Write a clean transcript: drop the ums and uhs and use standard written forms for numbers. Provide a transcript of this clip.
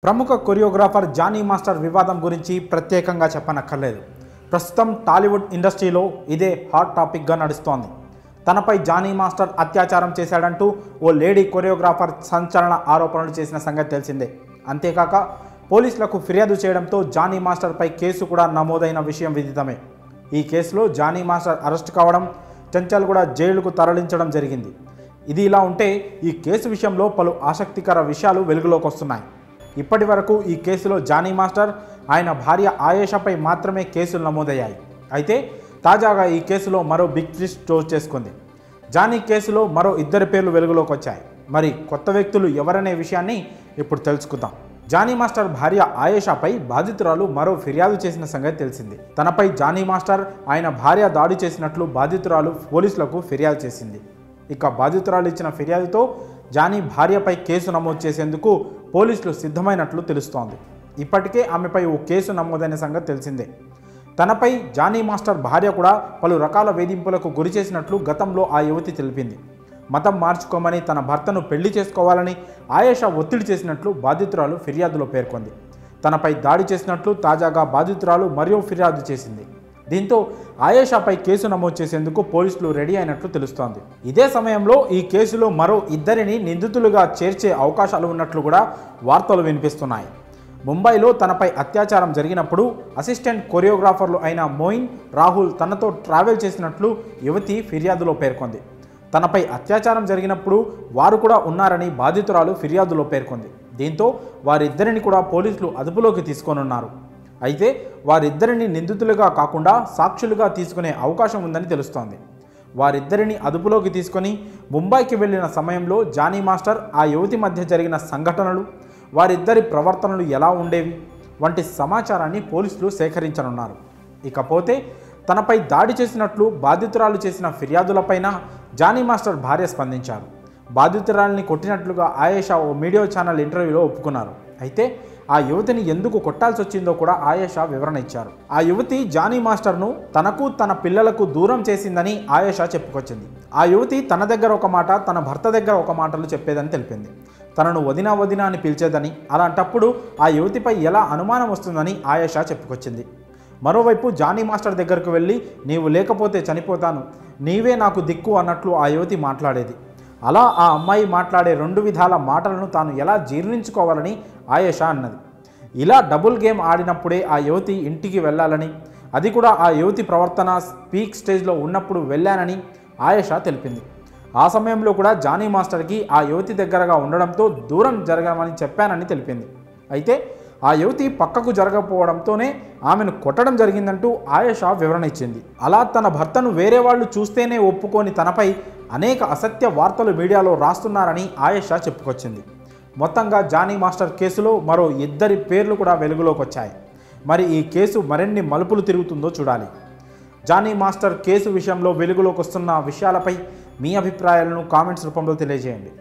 ప్రముఖ choreographer Johnny master వివాదం గురించి ప్రత్యేకంగా చెప్పనక్కర్లేదు. ప్రస్తుతం టాలీవుడ్ ఇండస్ట్రీలో ఇదే హాట్ టాపిక్గా నడుస్తోంది. తనపై జానీ మాస్టర్ అత్యాచారం చేశాడంటూ ఓ లేడీ కొరియోగ్రాఫర్ సంచలన ఆరోపణలు చేసిన సంగతి తెలిసిందే. అంతేకాక పోలీసులకు ఫిర్యాదు చేయడంతో జానీ మాస్టర్పై కేసు కూడా నమోదైన విషయం విదితమే. ఈ కేసులో జానీ మాస్టర్ అరెస్ట్ కావడం, చెంచల్గూడ జైలుకు తరలించడం జరిగింది. ఇది ఇలా ఉంటే ఈ కేసు విషయంలో పలు ఆసక్తికర విషయాలు వెలుగులోకి వస్తున్నాయి. ఇప్పటి వరకు ఈ కేసులో జానీ మాస్టర్, ఆయన భార్య ఆయేషాపై మాత్రమే కేసులు నమోదయ్యాయి. అయితే తాజాగా ఈ కేసులో మరో బిగ్ ట్విస్ట్ చోటు చేసుకుంది. జానీ కేసులో మరో ఇద్దరి పేర్లు వెలుగులోకి వచ్చాయి. మరి కొత్త వ్యక్తులు ఎవరనే విషయాన్ని ఇప్పుడు తెలుసుకుందాం. జానీ మాస్టర్ భార్య ఆయేషాపై బాధితురాలు మరో ఫిర్యాదు చేసిన సంగతి తెలిసింది. తనపై జానీ మాస్టర్, ఆయన భార్య దాడి చేసినట్లు బాధితురాలు పోలీసులకు ఫిర్యాదు చేసింది. ఇక బాధితురాలు ఇచ్చిన ఫిర్యాదుతో జానీ భార్యపై కేసు నమోదు చేసేందుకు పోలీసులు సిద్ధమైనట్లు తెలుస్తోంది. ఇప్పటికే ఆమెపై ఓ కేసు నమోదైన సంగతి తెలిసిందే. తనపై జానీ మాస్టర్ భార్య కూడా పలు రకాల వేధింపులకు గురి చేసినట్లు గతంలో ఆ యువతి తెలిపింది. మతం మార్చుకోమని, తన భర్తను పెళ్లి చేసుకోవాలని ఆయేషా ఒత్తిడి చేసినట్లు బాధితురాలు ఫిర్యాదులో పేర్కొంది. తనపై దాడి చేసినట్లు తాజాగా బాధితురాలు మరో ఫిర్యాదు చేసింది. దీంతో ఆయేషాపై కేసు నమోదు చేసేందుకు పోలీసులు రెడీ అయినట్లు తెలుస్తోంది. ఇదే సమయంలో ఈ కేసులో మరో ఇద్దరిని నిందితులుగా చేర్చే అవకాశాలు ఉన్నట్లు కూడా వార్తలు వినిపిస్తున్నాయి. ముంబైలో తనపై అత్యాచారం జరిగినప్పుడు అసిస్టెంట్ కొరియోగ్రాఫర్లు అయిన మోయిన్, రాహుల్ తనతో ట్రావెల్ చేసినట్లు యువతి ఫిర్యాదులో పేర్కొంది. తనపై అత్యాచారం జరిగినప్పుడు వారు కూడా ఉన్నారని బాధితురాలు ఫిర్యాదులో పేర్కొంది. దీంతో వారిద్దరిని కూడా పోలీసులు అదుపులోకి తీసుకోనున్నారు. అయితే వారిద్దరిని నిందితులుగా కాకుండా సాక్షులుగా తీసుకునే అవకాశం ఉందని తెలుస్తోంది. వారిద్దరిని అదుపులోకి తీసుకొని ముంబైకి వెళ్లిన సమయంలో జానీ మాస్టర్, ఆ యువతి మధ్య జరిగిన సంఘటనలు, వారిద్దరి ప్రవర్తనలు ఎలా ఉండేవి వంటి సమాచారాన్ని పోలీసులు సేకరించనున్నారు. ఇకపోతే తనపై దాడి చేసినట్లు బాధితురాలు చేసిన ఫిర్యాదులపైన జానీ మాస్టర్ భార్య స్పందించారు. బాధితురాలిని కొట్టినట్లుగా ఆయేషా ఓ మీడియా ఛానల్ ఇంటర్వ్యూలో ఒప్పుకున్నారు. అయితే ఆ యువతిని ఎందుకు కొట్టాల్సి వచ్చిందో కూడా ఆయేషా వివరణ ఇచ్చారు. ఆ యువతి జానీ మాస్టర్ను తనకు, తన పిల్లలకు దూరం చేసిందని ఆయేషా చెప్పుకొచ్చింది. ఆ యువతి తన దగ్గర ఒక మాట, తన భర్త దగ్గర ఒక మాటలు చెప్పేదని తెలిపింది. తనను వదినా వదినా అని పిలిచేదని, అలాంటప్పుడు ఆ యువతిపై ఎలా అనుమానం వస్తుందని ఆయేషా చెప్పుకొచ్చింది. మరోవైపు జానీ మాస్టర్ దగ్గరకు వెళ్ళి, నీవు లేకపోతే చనిపోతాను, నీవే నాకు దిక్కు అన్నట్లు ఆ యువతి మాట్లాడేది. అలా ఆ అమ్మాయి మాట్లాడే రెండు విధాల మాటలను తాను ఎలా జీర్ణించుకోవాలని ఆయేషా అన్నది. ఇలా డబుల్ గేమ్ ఆడినప్పుడే ఆ యువతి ఇంటికి వెళ్ళాలని, అది కూడా ఆ యువతి ప్రవర్తన పీక్ స్టేజ్లో ఉన్నప్పుడు వెళ్ళానని ఆయేషా తెలిపింది. ఆ సమయంలో కూడా జానీ మాస్టర్కి ఆ యువతి దగ్గరగా ఉండడంతో దూరం జరగమని చెప్పానని తెలిపింది. అయితే ఆ యువతి పక్కకు జరగకపోవడంతోనే ఆమెను కొట్టడం జరిగిందంటూ ఆయేషా వివరణ ఇచ్చింది. అలా తన భర్తను వేరే వాళ్ళు చూస్తేనే ఒప్పుకొని తనపై అనేక అసత్య వార్తలు మీడియాలో రాస్తున్నారని ఆయేషా చెప్పుకొచ్చింది. మొత్తంగా జానీ మాస్టర్ కేసులో మరో ఇద్దరి పేర్లు కూడా వెలుగులోకి వచ్చాయి. మరి ఈ కేసు మరిన్ని మలుపులు తిరుగుతుందో చూడాలి. జానీ మాస్టర్ కేసు విషయంలో వెలుగులోకి వస్తున్న విషయాలపై మీ అభిప్రాయాలను కామెంట్స్ రూపంలో తెలియజేయండి.